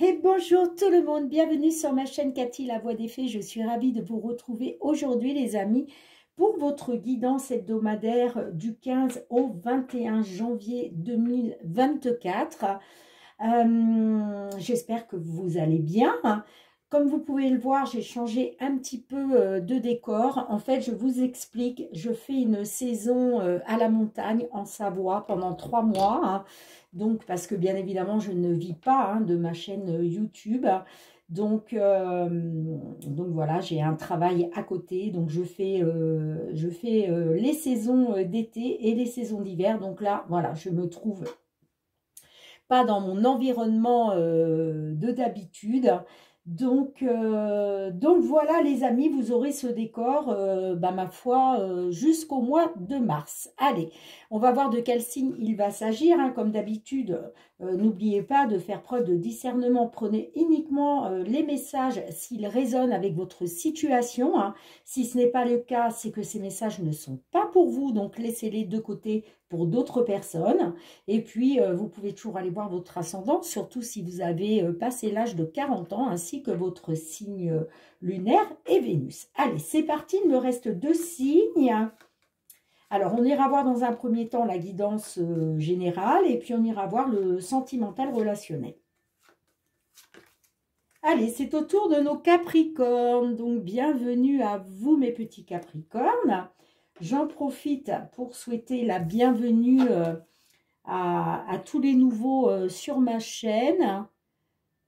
Et bonjour tout le monde, bienvenue sur ma chaîne Cathy la Voix des Fées. Je suis ravie de vous retrouver aujourd'hui les amis pour votre guidance hebdomadaire du 15 au 21 janvier 2024. J'espère que vous allez bien. Comme vous pouvez le voir, j'ai changé un petit peu de décor. En fait, je vous explique, je fais une saison à la montagne en Savoie pendant 3 mois. Donc, parce que bien évidemment, je ne vis pas de ma chaîne YouTube. Donc voilà, j'ai un travail à côté. Donc, je fais les saisons d'été et les saisons d'hiver. Donc là, voilà, je me trouve pas dans mon environnement de d'habitude. Donc voilà les amis, vous aurez ce décor, ma foi, jusqu'au mois de mars. Allez, on va voir de quel signe il va s'agir. Comme d'habitude, n'oubliez pas de faire preuve de discernement. Prenez uniquement les messages s'ils résonnent avec votre situation. Si ce n'est pas le cas, c'est que ces messages ne sont pas pour vous, donc laissez-les de côté pour d'autres personnes. Et puis, vous pouvez toujours aller voir votre ascendant, surtout si vous avez passé l'âge de 40 ans, ainsi que votre signe lunaire et Vénus. Allez, c'est parti, il me reste 2 signes. Alors, on ira voir dans un premier temps la guidance générale, et puis on ira voir le sentimental relationnel. Allez, c'est au tour de nos Capricornes, donc bienvenue à vous mes petits Capricornes. J'en profite pour souhaiter la bienvenue à tous les nouveaux sur ma chaîne.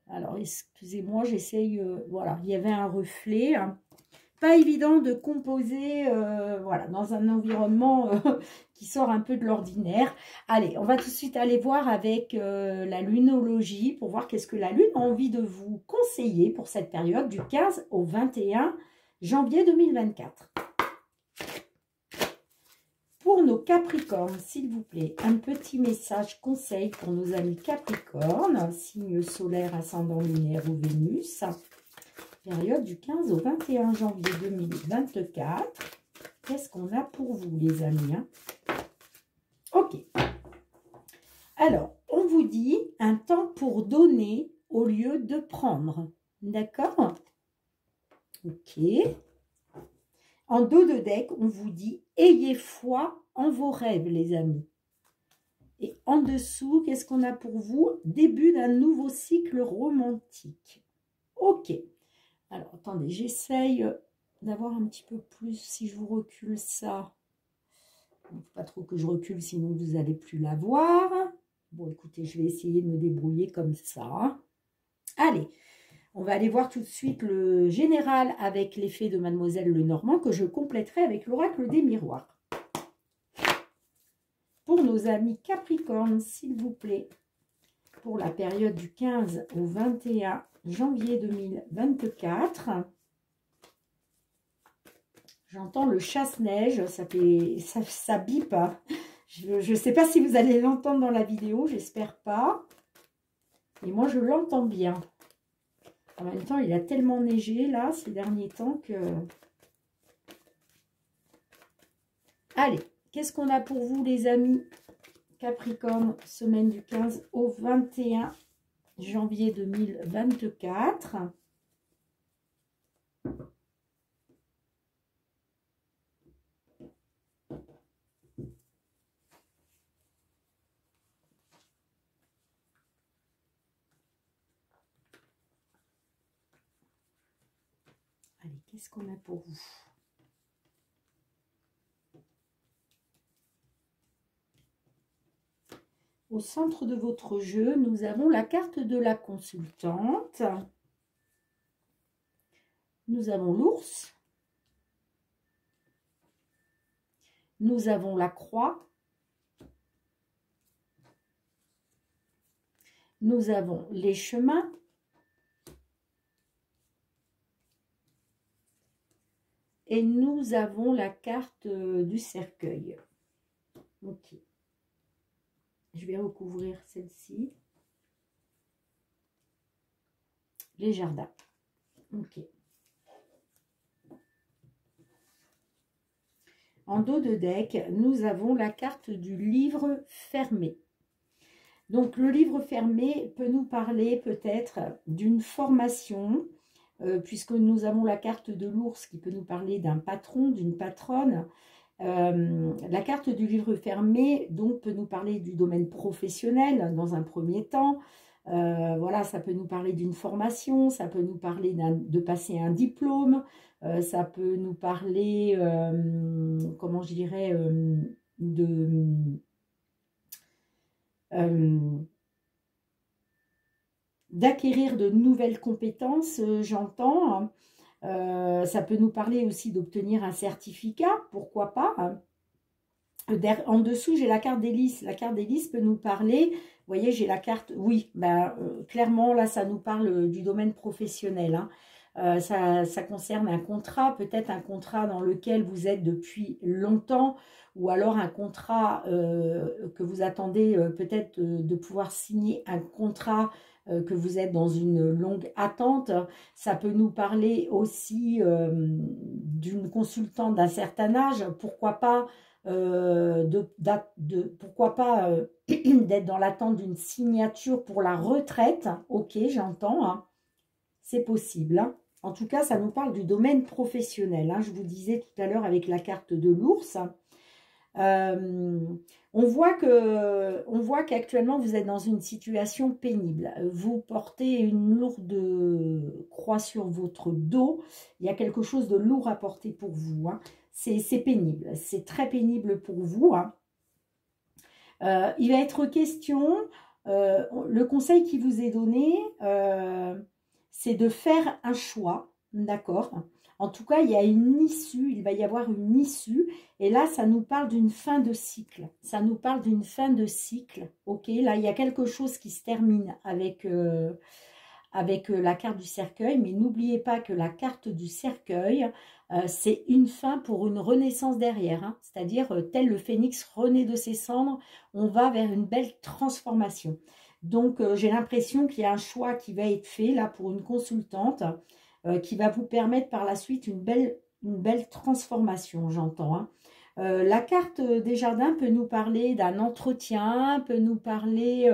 Alors, excusez-moi, j'essaye, voilà, il y avait un reflet. Pas évident de composer, voilà, dans un environnement qui sort un peu de l'ordinaire. Allez, on va tout de suite aller voir avec la lunologie pour voir qu'est-ce que la Lune a envie de vous conseiller pour cette période du 15 au 21 janvier 2024. Pour nos Capricornes, s'il vous plaît, un petit message conseil pour nos amis Capricornes, signe solaire, ascendant lunaire ou Vénus, période du 15 au 21 janvier 2024. Qu'est-ce qu'on a pour vous, les amis? Ok. Alors, on vous dit un temps pour donner au lieu de prendre. D'accord? Ok. En dos de deck, on vous dit « Ayez foi en vos rêves, les amis ». Et en dessous, qu'est-ce qu'on a pour vous? Début d'un nouveau cycle romantique. Ok. Alors, attendez, j'essaye d'avoir un petit peu plus, si je vous recule ça. Il ne faut pas trop que je recule, sinon vous n'allez plus la voir. Bon, écoutez, je vais essayer de me débrouiller comme ça. Allez. On va aller voir tout de suite le général avec l'effet de Mademoiselle Lenormand que je compléterai avec l'oracle des miroirs. Pour nos amis Capricornes, s'il vous plaît, pour la période du 15 au 21 janvier 2024. J'entends le chasse-neige, ça bip. Je ne sais pas si vous allez l'entendre dans la vidéo, j'espère pas. Et moi, je l'entends bien. En même temps, il a tellement neigé, là, ces derniers temps que... Allez, qu'est-ce qu'on a pour vous, les amis Capricorne, semaine du 15 au 21 janvier 2024. Allez, qu'est-ce qu'on a pour vous? Au centre de votre jeu, nous avons la carte de la consultante. Nous avons l'ours. Nous avons la croix. Nous avons les chemins. Et nous avons la carte du cercueil. Ok. Je vais recouvrir celle-ci. Les jardins. Ok. En dos de deck, nous avons la carte du livre fermé. Donc, le livre fermé peut nous parler peut-être d'une formation, puisque nous avons la carte de l'ours qui peut nous parler d'un patron, d'une patronne. La carte du livre fermé, donc, peut nous parler du domaine professionnel dans un premier temps. Voilà, ça peut nous parler d'une formation, ça peut nous parler de passer un diplôme, ça peut nous parler, comment je dirais, d'acquérir de nouvelles compétences, j'entends. Hein. Ça peut nous parler aussi d'obtenir un certificat, pourquoi pas. Hein. En dessous, j'ai la carte d'hélice. La carte d'hélice peut nous parler, vous voyez, j'ai la carte, oui, ben, clairement, là, ça nous parle du domaine professionnel. Hein. Ça concerne un contrat, peut-être un contrat dans lequel vous êtes depuis longtemps, ou alors un contrat que vous attendez peut-être de pouvoir signer un contrat que vous êtes dans une longue attente. Ça peut nous parler aussi d'une consultante d'un certain âge, pourquoi pas pourquoi pas d'être dans l'attente d'une signature pour la retraite. Ok, j'entends, hein. C'est possible. Hein. En tout cas, ça nous parle du domaine professionnel. Hein. Je vous disais tout à l'heure avec la carte de l'ours. On voit qu'actuellement, vous êtes dans une situation pénible. Vous portez une lourde croix sur votre dos. Il y a quelque chose de lourd à porter pour vous. Hein. C'est pénible. C'est très pénible pour vous. Hein. Il va être question, le conseil qui vous est donné, c'est de faire un choix. D'accord ? En tout cas, il y a une issue, il va y avoir une issue. Et là, ça nous parle d'une fin de cycle. Ça nous parle d'une fin de cycle. Ok, là, il y a quelque chose qui se termine avec la carte du cercueil. Mais n'oubliez pas que la carte du cercueil, c'est une fin pour une renaissance derrière. Hein. C'est-à-dire, tel le phénix renaît de ses cendres, on va vers une belle transformation. Donc, j'ai l'impression qu'il y a un choix qui va être fait là pour une consultante. Qui va vous permettre par la suite une belle transformation, j'entends. Hein. La carte des jardins peut nous parler d'un entretien, peut nous parler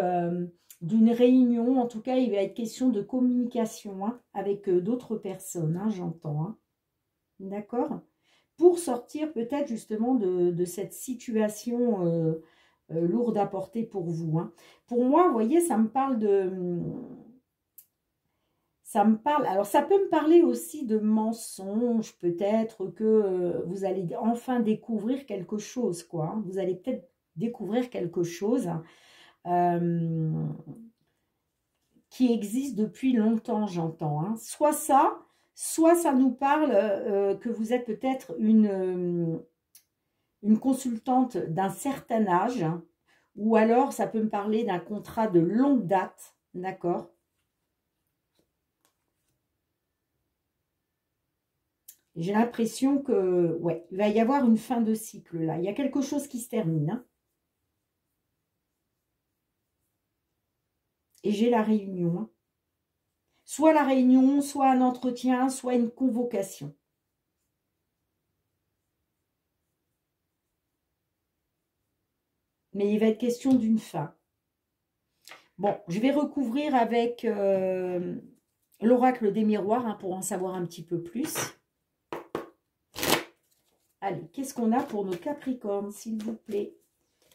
d'une réunion. En tout cas, il va être question de communication hein, avec d'autres personnes, hein, j'entends. Hein. D'accord ? Pour sortir peut-être justement de cette situation lourde à porter pour vous. Hein. Pour moi, vous voyez, ça me parle de... Ça me parle, alors ça peut me parler aussi de mensonges, peut-être que vous allez enfin découvrir quelque chose, quoi. Hein. Vous allez peut-être découvrir quelque chose qui existe depuis longtemps, j'entends. Hein. Soit ça nous parle que vous êtes peut-être une consultante d'un certain âge, hein, ou alors ça peut me parler d'un contrat de longue date, d'accord ? J'ai l'impression que, ouais, il va y avoir une fin de cycle là. Il y a quelque chose qui se termine. Hein. Et j'ai la réunion. Hein. Soit la réunion, soit un entretien, soit une convocation. Mais il va être question d'une fin. Bon, je vais recouvrir avec l'oracle des miroirs hein, pour en savoir un petit peu plus. Allez, qu'est-ce qu'on a pour nos Capricornes, s'il vous plaît?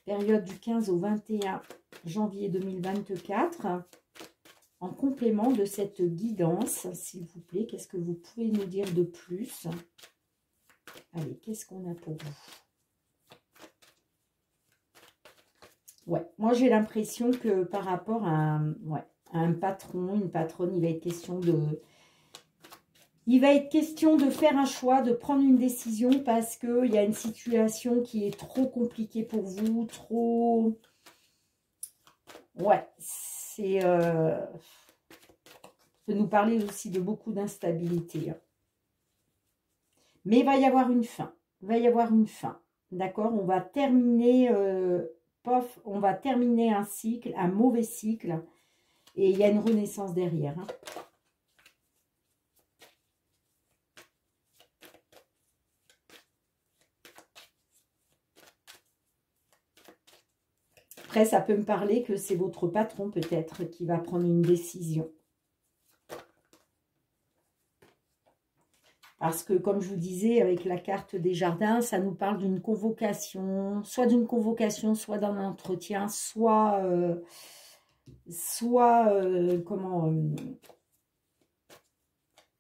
Période du 15 au 21 janvier 2024. En complément de cette guidance, s'il vous plaît, qu'est-ce que vous pouvez nous dire de plus? Allez, qu'est-ce qu'on a pour vous? Ouais, moi j'ai l'impression que par rapport à un patron, une patronne, il va être question de... Il va être question de faire un choix, de prendre une décision parce qu'il y a une situation qui est trop compliquée pour vous, trop... Ouais, c'est... peut nous parler aussi de beaucoup d'instabilité. Mais il va y avoir une fin. Il va y avoir une fin. D'accord? On va terminer... on va terminer un cycle, un mauvais cycle. Et il y a une renaissance derrière. Hein. Après, ça peut me parler que c'est votre patron peut-être qui va prendre une décision. Parce que, comme je vous disais, avec la carte des jardins, ça nous parle d'une convocation, soit d'un entretien, soit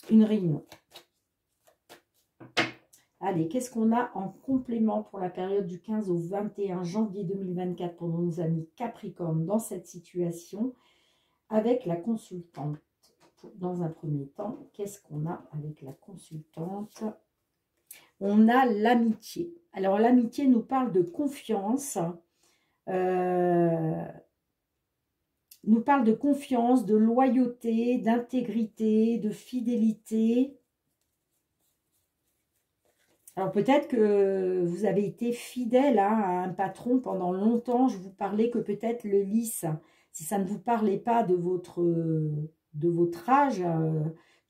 une réunion. Allez, qu'est-ce qu'on a en complément pour la période du 15 au 21 janvier 2024 pour nos amis Capricorne dans cette situation avec la consultante? Dans un premier temps, qu'est-ce qu'on a avec la consultante? On a l'amitié. Alors, l'amitié nous parle de confiance. Nous parle de confiance, de loyauté, d'intégrité, de fidélité. Alors, peut-être que vous avez été fidèle à un patron pendant longtemps. Je vous parlais que peut-être le lys, si ça ne vous parlait pas de votre âge,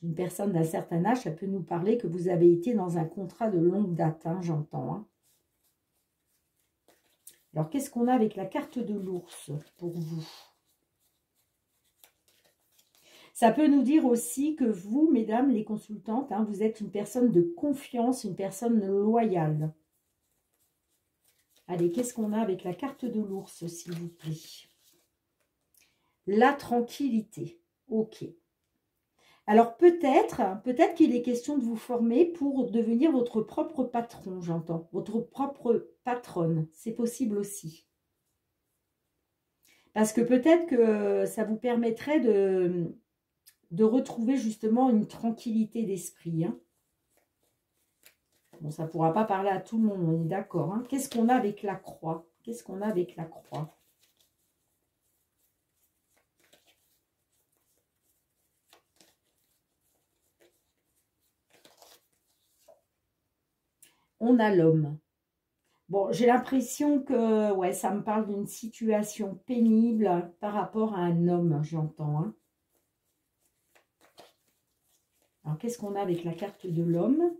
d'une personne d'un certain âge, ça peut nous parler que vous avez été dans un contrat de longue date, hein, j'entends. Hein. Alors, qu'est-ce qu'on a avec la carte de l'ours pour vous? Ça peut nous dire aussi que vous, mesdames les consultantes, hein, vous êtes une personne de confiance, une personne loyale. Allez, qu'est-ce qu'on a avec la carte de l'ours, s'il vous plaît? La tranquillité. Ok. Alors peut-être qu'il est question de vous former pour devenir votre propre patron, j'entends. Votre propre patronne, c'est possible aussi. Parce que peut-être que ça vous permettrait de retrouver justement une tranquillité d'esprit. Hein. Bon, ça ne pourra pas parler à tout le monde, on est d'accord. Hein. Qu'est-ce qu'on a avec la croix? Qu'est-ce qu'on a avec la croix? On a l'homme. Bon, j'ai l'impression que ouais, ça me parle d'une situation pénible par rapport à un homme, j'entends. Hein. Alors, qu'est-ce qu'on a avec la carte de l'homme?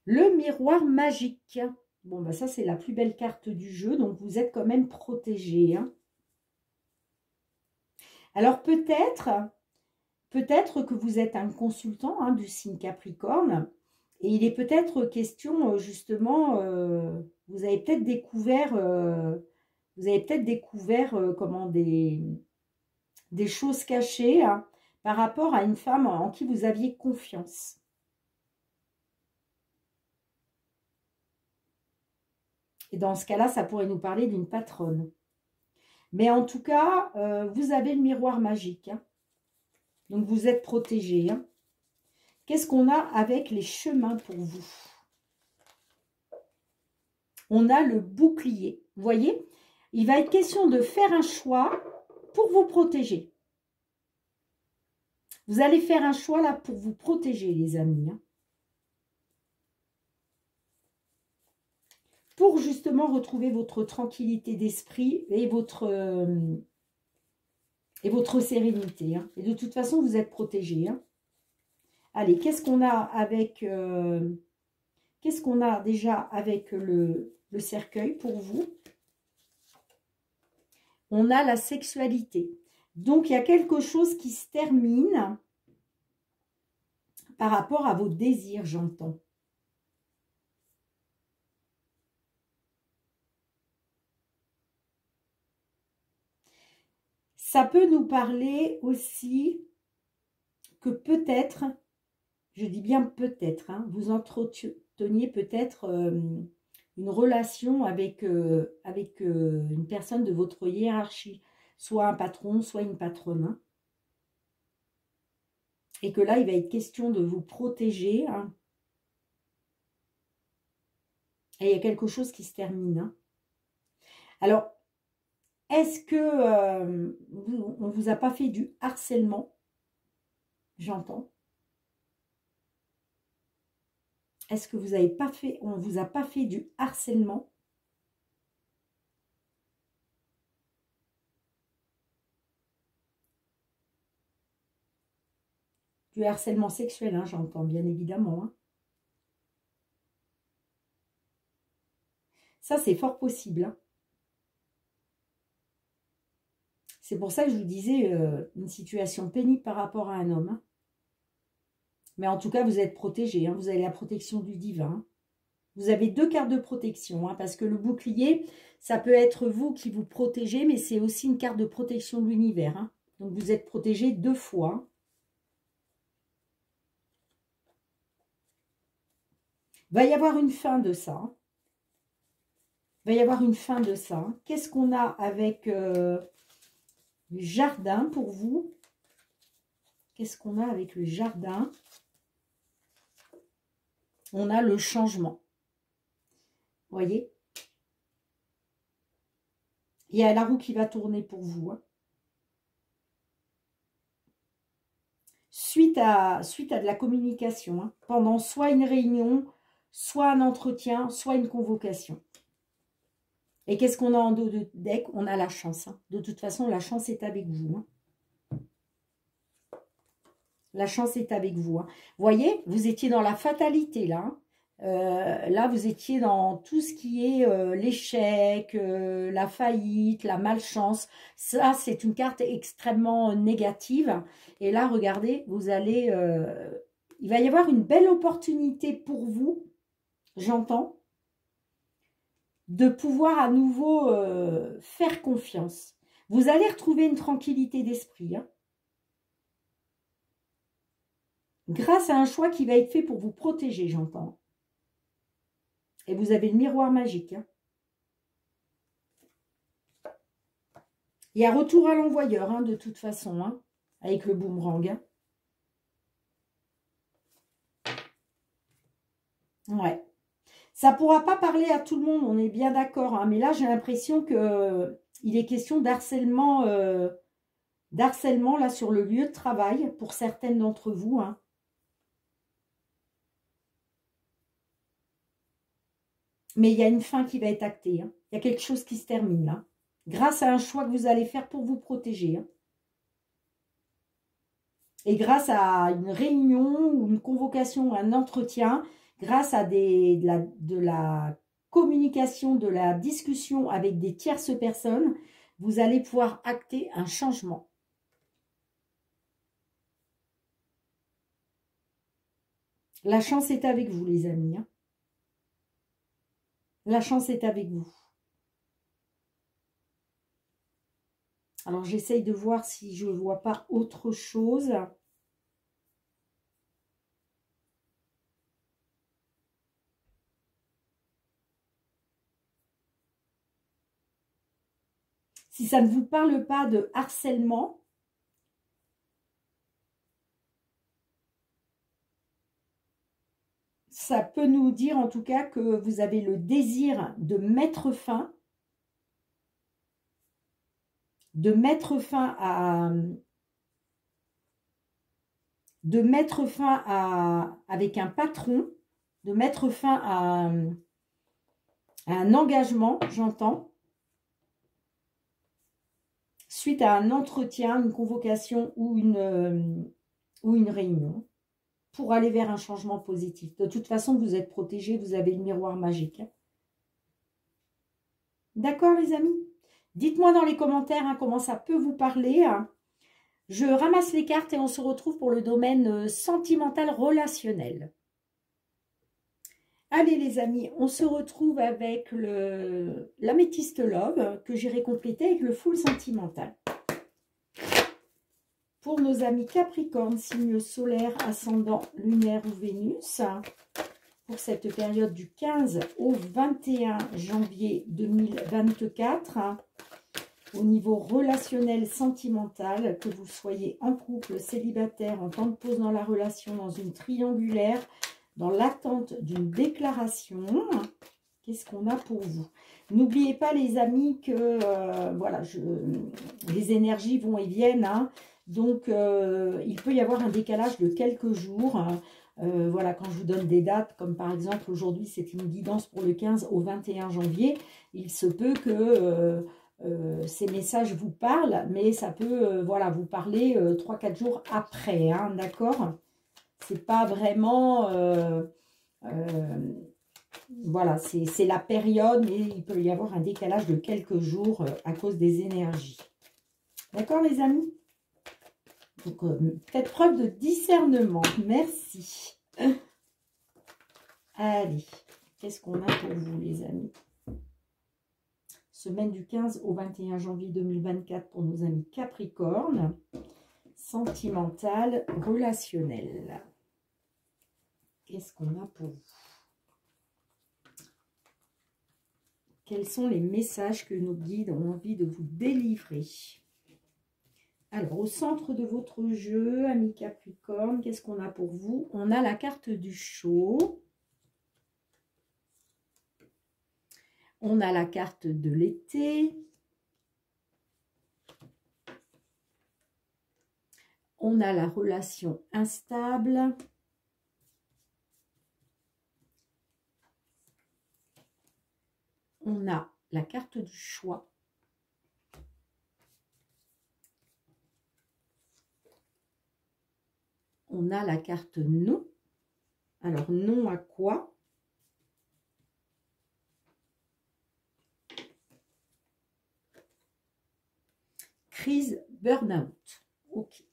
Le miroir magique. Bon, bah ça, c'est la plus belle carte du jeu, donc vous êtes quand même protégé. Hein. Alors, peut-être que vous êtes un consultant hein, du signe Capricorne, et il est peut-être question, justement, vous avez peut-être découvert, comment des choses cachées hein, par rapport à une femme en qui vous aviez confiance. Et dans ce cas-là, ça pourrait nous parler d'une patronne. Mais en tout cas, vous avez le miroir magique. Hein. Donc, vous êtes protégé. Hein. Qu'est-ce qu'on a avec les chemins pour vous? On a le bouclier. Vous voyez? Il va être question de faire un choix pour vous protéger. Vous allez faire un choix là pour vous protéger, les amis. Hein. Pour justement retrouver votre tranquillité d'esprit et votre sérénité. Hein. Et de toute façon, vous êtes protégé. Hein. Allez, qu'est-ce qu'on a avec... qu'est-ce qu'on a déjà avec le cercueil pour vous? On a la sexualité. Donc, il y a quelque chose qui se termine par rapport à vos désirs, j'entends. Ça peut nous parler aussi que peut-être, je dis bien peut-être, hein, vous entreteniez peut-être une relation avec une personne de votre hiérarchie, soit un patron, soit une patronne. Hein, et que là, il va être question de vous protéger. Hein, et il y a quelque chose qui se termine. Hein. Alors, est-ce que on ne vous a pas fait du harcèlement? J'entends. Est-ce que vous n'avez pas fait, on ne vous a pas fait du harcèlement? Du harcèlement sexuel, hein, j'entends bien évidemment. Hein. Ça, c'est fort possible. Hein. C'est pour ça que je vous disais une situation pénible par rapport à un homme. Hein. Mais en tout cas, vous êtes protégé. Hein. Vous avez la protection du divin. Vous avez 2 cartes de protection. Hein, parce que le bouclier, ça peut être vous qui vous protégez, mais c'est aussi une carte de protection de l'univers. Hein. Donc, vous êtes protégé 2 fois. Il va y avoir une fin de ça. Il va y avoir une fin de ça. Qu'est-ce qu'on a avec le jardin pour vous? Qu'est-ce qu'on a avec le jardin? On a le changement. Vous voyez? Il y a la roue qui va tourner pour vous. Hein. Suite à de la communication. Hein, pendant soit une réunion, soit un entretien, soit une convocation. Et qu'est-ce qu'on a en dos de deck? On a la chance. Hein. De toute façon, la chance est avec vous. Hein. La chance est avec vous. Hein. Vous voyez, vous étiez dans la fatalité, là. Hein. Là, vous étiez dans tout ce qui est l'échec, la faillite, la malchance. Ça, c'est une carte extrêmement négative. Et là, regardez, vous allez... il va y avoir une belle opportunité pour vous, j'entends, de pouvoir à nouveau faire confiance. Vous allez retrouver une tranquillité d'esprit. Hein. Grâce à un choix qui va être fait pour vous protéger, j'entends. Et vous avez le miroir magique. Hein. Il y a retour à l'envoyeur, hein, de toute façon, hein, avec le boomerang. Hein. Ouais. Ça ne pourra pas parler à tout le monde, on est bien d'accord. Hein, mais là, j'ai l'impression que il est question d'harcèlement là sur le lieu de travail pour certaines d'entre vous. Hein. Mais il y a une fin qui va être actée. Hein. Il y a quelque chose qui se termine là. Grâce à un choix que vous allez faire pour vous protéger. Hein. Et grâce à une réunion ou une convocation, un entretien, grâce à de la communication, de la discussion avec des tierces personnes, vous allez pouvoir acter un changement. La chance est avec vous, les amis. Hein. La chance est avec vous. Alors, j'essaye de voir si je ne vois pas autre chose. Si ça ne vous parle pas de harcèlement, ça peut nous dire en tout cas que vous avez le désir de mettre fin avec un patron, de mettre fin à un engagement, j'entends, suite à un entretien, une convocation ou une réunion, pour aller vers un changement positif. De toute façon, vous êtes protégés, vous avez le miroir magique. D'accord, les amis? Dites-moi dans les commentaires hein, comment ça peut vous parler. Je ramasse les cartes et on se retrouve pour le domaine sentimental relationnel. Allez les amis, on se retrouve avec l'améthyste love que j'irai compléter avec le full sentimental. Pour nos amis Capricorne, signe solaire, ascendant, lunaire ou Vénus, pour cette période du 15 au 21 janvier 2024, au niveau relationnel, sentimental, que vous soyez en couple, célibataire, en temps de pause dans la relation, dans une triangulaire, dans l'attente d'une déclaration, qu'est-ce qu'on a pour vous? N'oubliez pas les amis que voilà, les énergies vont et viennent, hein. Donc, il peut y avoir un décalage de quelques jours. Hein. Voilà, quand je vous donne des dates, comme par exemple aujourd'hui, c'est une guidance pour le 15 au 21 janvier. Il se peut que ces messages vous parlent, mais ça peut voilà, vous parler 3-4 jours après. Hein, d'accord ? C'est pas vraiment... Voilà, c'est la période, mais il peut y avoir un décalage de quelques jours à cause des énergies. D'accord, les amis? Donc, faites preuve de discernement. Merci. Allez, qu'est-ce qu'on a pour vous, les amis? Semaine du 15 au 21 janvier 2024 pour nos amis Capricorne. Sentimental, relationnel. Qu'est-ce qu'on a pour vous? Quels sont les messages que nos guides ont envie de vous délivrer? Alors, au centre de votre jeu, amis Capricorne, qu'est-ce qu'on a pour vous? On a la carte du show. On a la carte de l'été. On a la relation instable. On a la carte du choix. On a la carte non. Alors, non à quoi? Crise, burn-out. Ok.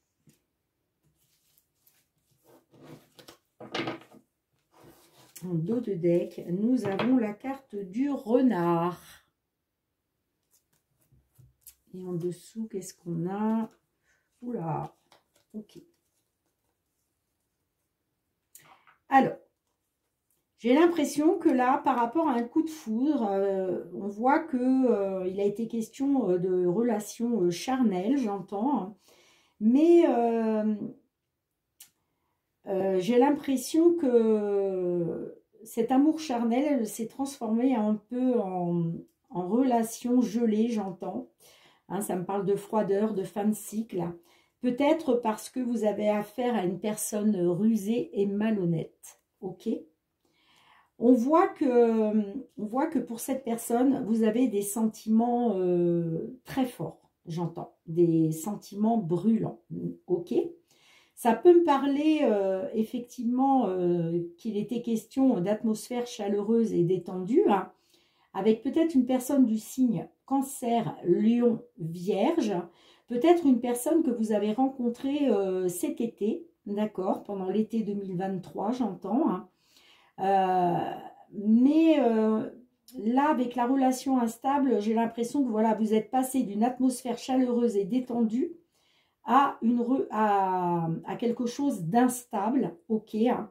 En dos de deck, nous avons la carte du renard. Et en dessous, qu'est-ce qu'on a? Oula, ok. Alors, j'ai l'impression que là, par rapport à un coup de foudre, on voit que il a été question de relations charnelles, j'entends. Hein. Mais j'ai l'impression que cet amour charnel s'est transformé un peu en relation gelée, j'entends. Hein, ça me parle de froideur, de fin de cycle. Peut-être parce que vous avez affaire à une personne rusée et malhonnête. Ok ? On voit que pour cette personne, vous avez des sentiments très forts, j'entends. Des sentiments brûlants. Ok ? Ça peut me parler effectivement qu'il était question d'atmosphère chaleureuse et détendue, hein, avec peut-être une personne du signe Cancer, Lion, Vierge, peut-être une personne que vous avez rencontrée cet été, d'accord, pendant l'été 2023, j'entends. Hein. Là, avec la relation instable, j'ai l'impression que voilà, vous êtes passé d'une atmosphère chaleureuse et détendue à quelque chose d'instable, ok. Hein.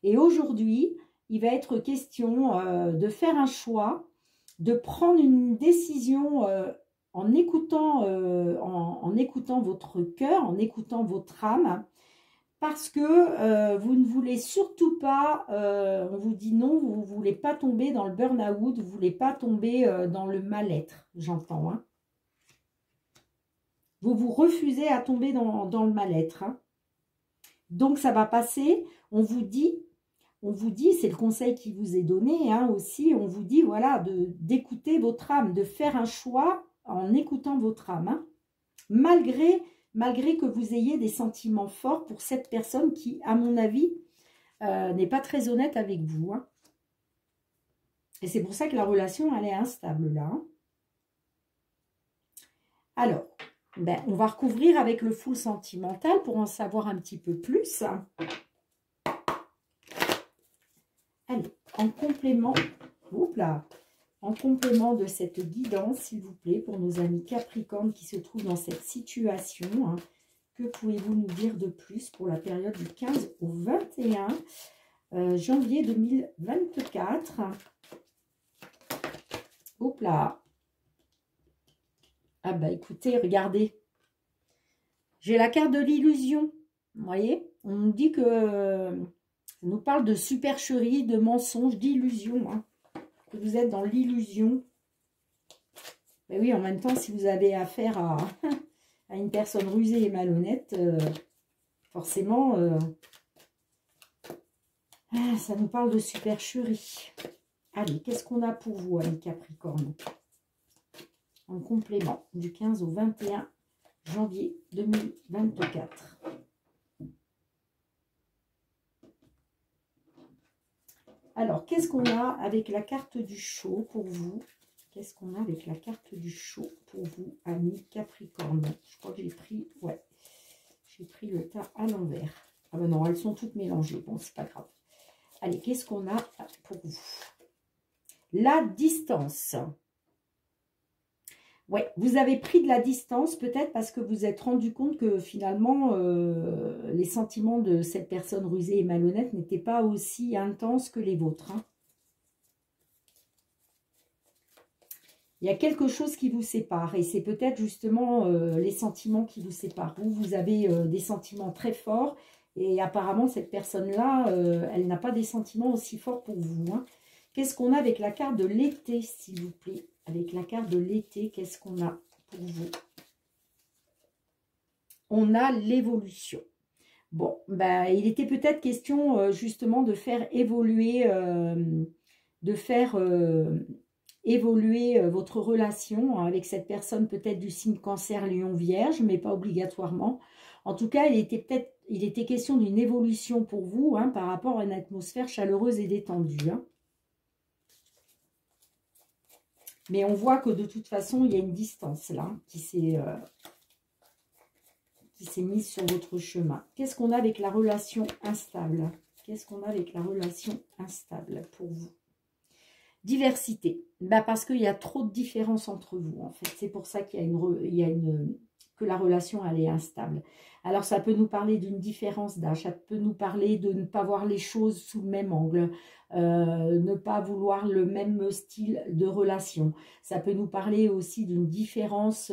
Et aujourd'hui, il va être question de faire un choix, de prendre une décision en écoutant votre cœur, en écoutant votre âme, parce que vous ne voulez surtout pas, on vous dit non, vous ne voulez pas tomber dans le burn-out, vous ne voulez pas tomber dans le mal-être, j'entends. Hein. Vous vous refusez à tomber dans le mal-être. Hein. Donc, ça va passer, on vous dit, c'est le conseil qui vous est donné hein, aussi, on vous dit, voilà, d'écouter votre âme, de faire un choix en écoutant votre âme. Hein, malgré que vous ayez des sentiments forts pour cette personne qui, à mon avis, n'est pas très honnête avec vous. Hein. Et c'est pour ça que la relation, elle est instable là. Hein. Alors, ben, on va recouvrir avec le full sentimental pour en savoir un petit peu plus. Allez, en complément, en complément de cette guidance, s'il vous plaît, pour nos amis Capricorne qui se trouvent dans cette situation, hein, que pouvez-vous nous dire de plus pour la période du 15 au 21 janvier 2024? Hop là. Ah bah écoutez, regardez. J'ai la carte de l'illusion. Vous voyez? On nous dit que ça nous parle de supercherie, de mensonges, d'illusion. Hein, que vous êtes dans l'illusion. Mais oui, en même temps, si vous avez affaire à, à une personne rusée et malhonnête, forcément, ça nous parle de supercherie. Allez, qu'est-ce qu'on a pour vous, amis Capricorne? En complément, du 15 au 21 janvier 2024. Alors, qu'est-ce qu'on a avec la carte du show pour vous? Qu'est-ce qu'on a avec la carte du show pour vous, amis Capricorne? Je crois que j'ai pris, ouais, j'ai pris le tas à l'envers. Ah ben non, elles sont toutes mélangées. Bon, c'est pas grave. Allez, qu'est-ce qu'on a pour vous? La distance. Ouais, vous avez pris de la distance peut-être parce que vous vous êtes rendu compte que finalement, les sentiments de cette personne rusée et malhonnête n'étaient pas aussi intenses que les vôtres. Hein. Il y a quelque chose qui vous sépare et c'est peut-être justement les sentiments qui vous séparent. Vous avez des sentiments très forts et apparemment cette personne-là, elle n'a pas des sentiments aussi forts pour vous. Hein. Qu'est-ce qu'on a avec la carte de l'été, s'il vous plaît? Avec la carte de l'été, qu'est-ce qu'on a pour vous? On a l'évolution. Bon, ben, il était peut-être question justement de faire évoluer, votre relation avec cette personne peut-être du signe Cancer, Lion, Vierge, mais pas obligatoirement. En tout cas, il était question d'une évolution pour vous hein, par rapport à une atmosphère chaleureuse et détendue. Hein. Mais on voit que de toute façon, il y a une distance là qui s'est mise sur votre chemin. Qu'est-ce qu'on a avec la relation instable? Qu'est-ce qu'on a avec la relation instable pour vous? Diversité. Bah parce qu'il y a trop de différences entre vous, en fait. C'est pour ça qu'il y a que la relation, elle est instable. Alors, ça peut nous parler d'une différence d'âge. Ça peut nous parler de ne pas voir les choses sous le même angle. Ne pas vouloir le même style de relation. Ça peut nous parler aussi d'une différence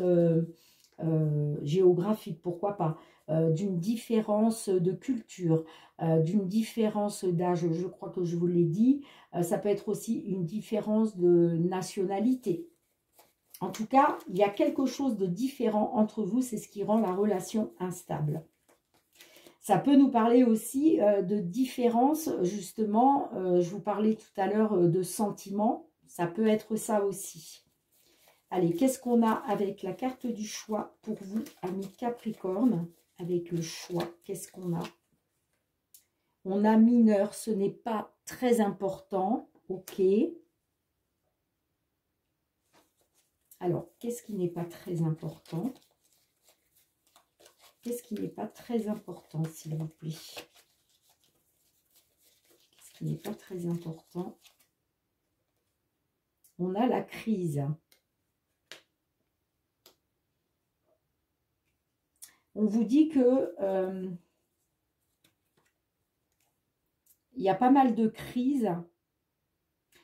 géographique, pourquoi pas. D'une différence de culture, d'une différence d'âge, je crois que je vous l'ai dit. Ça peut être aussi une différence de nationalité. En tout cas, il y a quelque chose de différent entre vous, c'est ce qui rend la relation instable. Ça peut nous parler aussi de différence, justement, je vous parlais tout à l'heure de sentiments, ça peut être ça aussi. Allez, qu'est-ce qu'on a avec la carte du choix pour vous, amis Capricorne? Avec le choix, qu'est-ce qu'on a? On a mineur, ce n'est pas très important, ok. Alors, qu'est-ce qui n'est pas très important? Qu'est-ce qui n'est pas très important, s'il vous plaît? Qu'est-ce qui n'est pas très important? On a la crise. On vous dit que il y a pas mal de crises,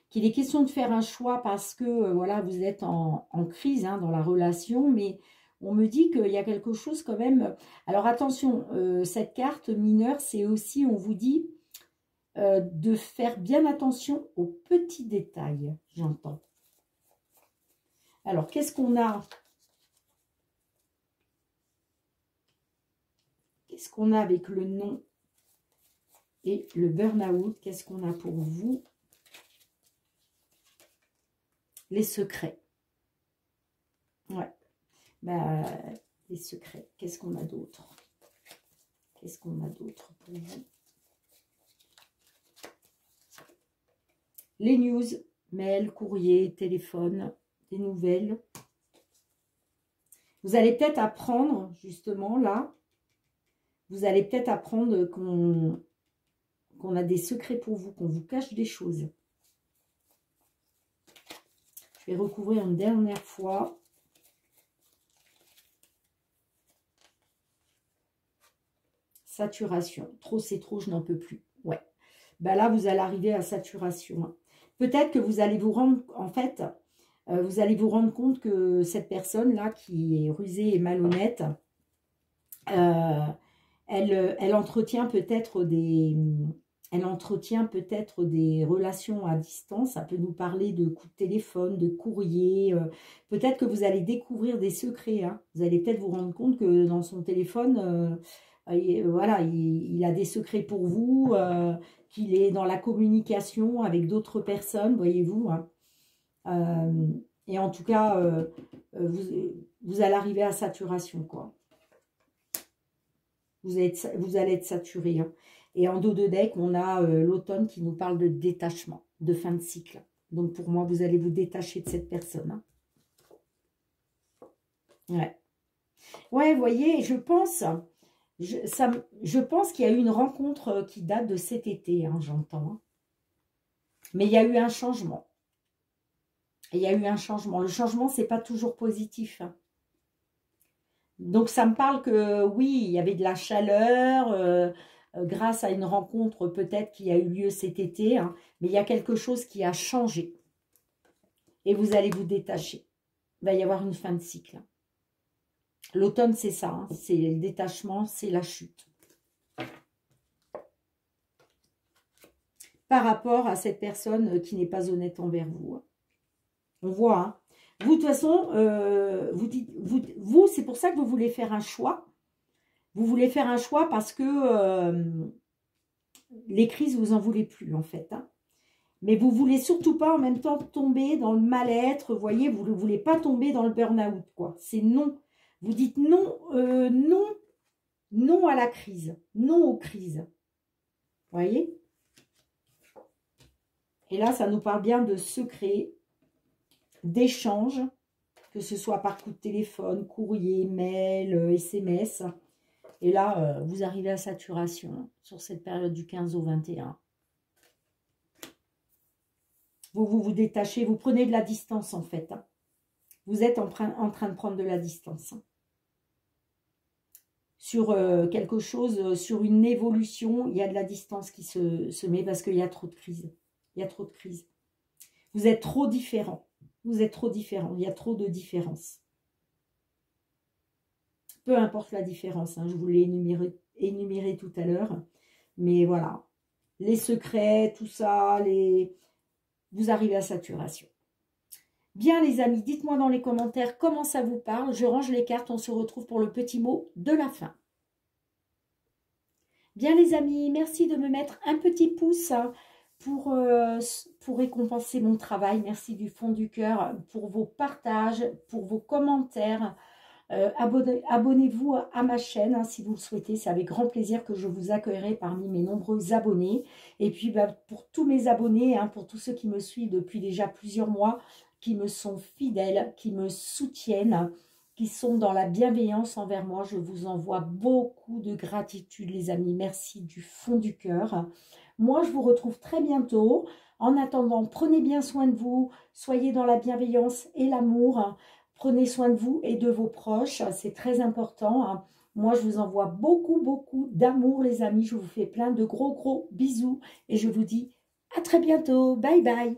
qu'il est question de faire un choix parce que voilà, vous êtes en crise hein, dans la relation, mais on me dit qu'il y a quelque chose quand même. Alors attention, cette carte mineure, c'est aussi, on vous dit, de faire bien attention aux petits détails, j'entends. Alors, qu'est-ce qu'on a? Qu'est-ce qu'on a avec le nom et le burn-out? Qu'est-ce qu'on a pour vous? Les secrets. Ouais. Bah, les secrets. Qu'est-ce qu'on a d'autre? Qu'est-ce qu'on a d'autre pour vous? Les news, mails, courriers, téléphone, des nouvelles. Vous allez peut-être apprendre, justement, là, vous allez peut-être apprendre qu'on a des secrets pour vous, qu'on vous cache des choses. Je vais recouvrir une dernière fois. Saturation. Trop, c'est trop, je n'en peux plus. Ouais. Ben là, vous allez arriver à saturation. Peut-être que vous allez vous rendre, en fait, vous allez vous rendre compte que cette personne-là, qui est rusée et malhonnête, elle entretient peut-être des relations à distance. Ça peut nous parler de coups de téléphone, de courrier. Peut-être que vous allez découvrir des secrets. Hein. Vous allez peut-être vous rendre compte que dans son téléphone, voilà, il a des secrets pour vous, qu'il est dans la communication avec d'autres personnes, voyez-vous. Hein. Et en tout cas, vous allez arriver à saturation, quoi. Vous allez être saturé. Hein. Et en dos de deck, on a l'automne qui nous parle de détachement, de fin de cycle. Donc pour moi, vous allez vous détacher de cette personne. Hein. Ouais. Ouais, vous voyez, je pense qu'il y a eu une rencontre qui date de cet été, hein, j'entends. Hein. Mais il y a eu un changement. Il y a eu un changement. Le changement, c'est pas toujours positif. Hein. Donc, ça me parle que, oui, il y avait de la chaleur, grâce à une rencontre peut-être qui a eu lieu cet été. Hein, mais il y a quelque chose qui a changé. Et vous allez vous détacher. Il va y avoir une fin de cycle. L'automne, c'est ça. Hein, c'est le détachement, c'est la chute. Par rapport à cette personne qui n'est pas honnête envers vous. On voit, hein. Vous, de toute façon, vous c'est pour ça que vous voulez faire un choix. Vous voulez faire un choix parce que les crises, vous en voulez plus, en fait. Hein. Mais vous voulez surtout pas, en même temps, tomber dans le mal-être. Vous voyez, vous ne voulez pas tomber dans le burn-out, quoi. C'est non. Vous dites non, non, non à la crise. Non aux crises. Vous voyez? Et là, ça nous parle bien de secrets, d'échanges, que ce soit par coup de téléphone, courrier, mail, SMS. Et là, vous arrivez à saturation sur cette période du 15 au 21. Vous détachez, vous prenez de la distance en fait. Hein. Vous êtes en train de prendre de la distance. Hein. Sur quelque chose, sur une évolution, il y a de la distance qui se met parce qu'il y a trop de crises. Il y a trop de crises. Vous êtes trop différents. Vous êtes trop différents. Il y a trop de différences. Peu importe la différence. Hein, je vous l'ai énuméré tout à l'heure. Mais voilà. Les secrets, tout ça, vous arrivez à saturation. Bien les amis, dites-moi dans les commentaires comment ça vous parle. Je range les cartes. On se retrouve pour le petit mot de la fin. Bien les amis, merci de me mettre un petit pouce pour récompenser mon travail. Merci du fond du cœur pour vos partages, pour vos commentaires. Abonnez-vous à ma chaîne hein, si vous le souhaitez. C'est avec grand plaisir que je vous accueillerai parmi mes nombreux abonnés. Et puis pour tous mes abonnés, hein, pour tous ceux qui me suivent depuis déjà plusieurs mois, qui me sont fidèles, qui me soutiennent, qui sont dans la bienveillance envers moi, je vous envoie beaucoup de gratitude les amis. Merci du fond du cœur. Moi, je vous retrouve très bientôt. En attendant, prenez bien soin de vous. Soyez dans la bienveillance et l'amour. Prenez soin de vous et de vos proches. C'est très important. Moi, je vous envoie beaucoup, beaucoup d'amour, les amis. Je vous fais plein de gros, gros bisous. Et je vous dis à très bientôt. Bye, bye.